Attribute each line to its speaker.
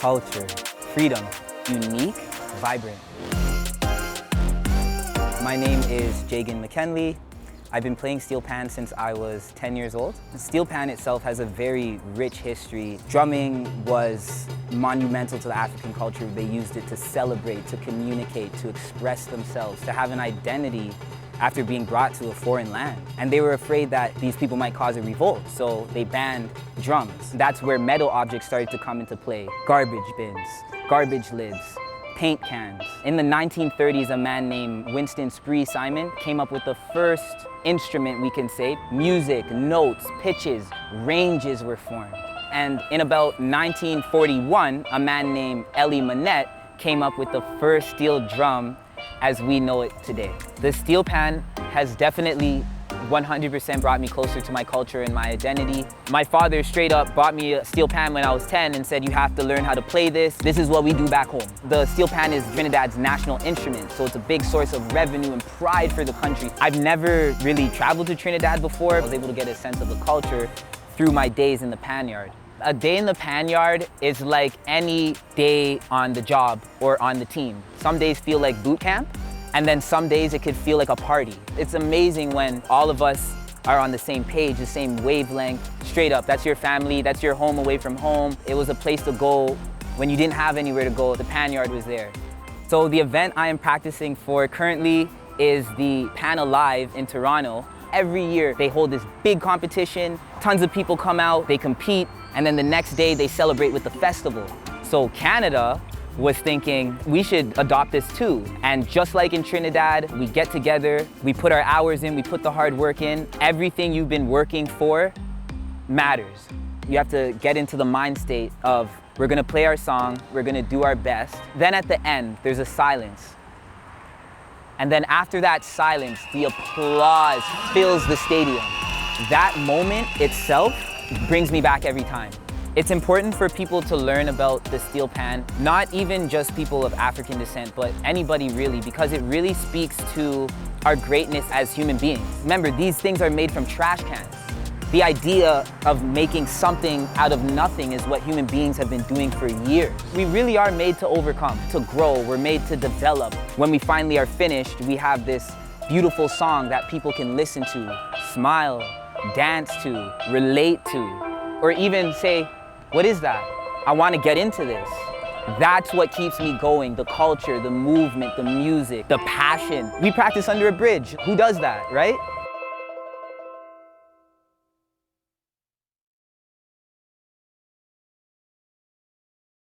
Speaker 1: culture, freedom, unique, vibrant. My name is Jaigan McKenley. I've been playing steel pan since I was 10 years old. Steel pan itself has a very rich history. Drumming was monumental to the African culture. They used it to celebrate, to communicate, to express themselves, to have an identity after being brought to a foreign land. And they were afraid that these people might cause a revolt, so they banned drums. That's where metal objects started to come into play. Garbage bins, garbage lids, paint cans. In the 1930s, a man named Winston Spree Simon came up with the first instrument, we can say. Music, notes, pitches, ranges were formed. And in about 1941, a man named Elie Manette came up with the first steel drum as we know it today. The steel pan has definitely 100% brought me closer to my culture and my identity. My father straight up bought me a steel pan when I was 10 and said, you have to learn how to play this. This is what we do back home. The steel pan is Trinidad's national instrument, so it's a big source of revenue and pride for the country. I've never really traveled to Trinidad before. I was able to get a sense of the culture through my days in the panyard. A day in the panyard is like any day on the job or on the team. Some days feel like boot camp, and then some days it could feel like a party. It's amazing when all of us are on the same page, the same wavelength. Straight up, that's your family, that's your home away from home. It was a place to go when you didn't have anywhere to go. The panyard was there. So the event I am practicing for currently is the Pan Alive in Toronto. Every year they hold this big competition, tons of people come out, they compete, and then the next day they celebrate with the festival. So Canada was thinking we should adopt this too. And just like in Trinidad, we get together, we put our hours in, we put the hard work in. Everything you've been working for matters. You have to get into the mind state of we're gonna play our song, we're gonna do our best. Then at the end, there's a silence. And then after that silence, the applause fills the stadium. That moment itself brings me back every time. It's important for people to learn about the steel pan, not even just people of African descent, but anybody really, because it really speaks to our greatness as human beings. Remember, these things are made from trash cans. The idea of making something out of nothing is what human beings have been doing for years. We really are made to overcome, to grow, we're made to develop. When we finally are finished, we have this beautiful song that people can listen to, smile, dance to, relate to, or even say, what is that? I want to get into this. That's what keeps me going, the culture, the movement, the music, the passion. We practice under a bridge. Who does that, right?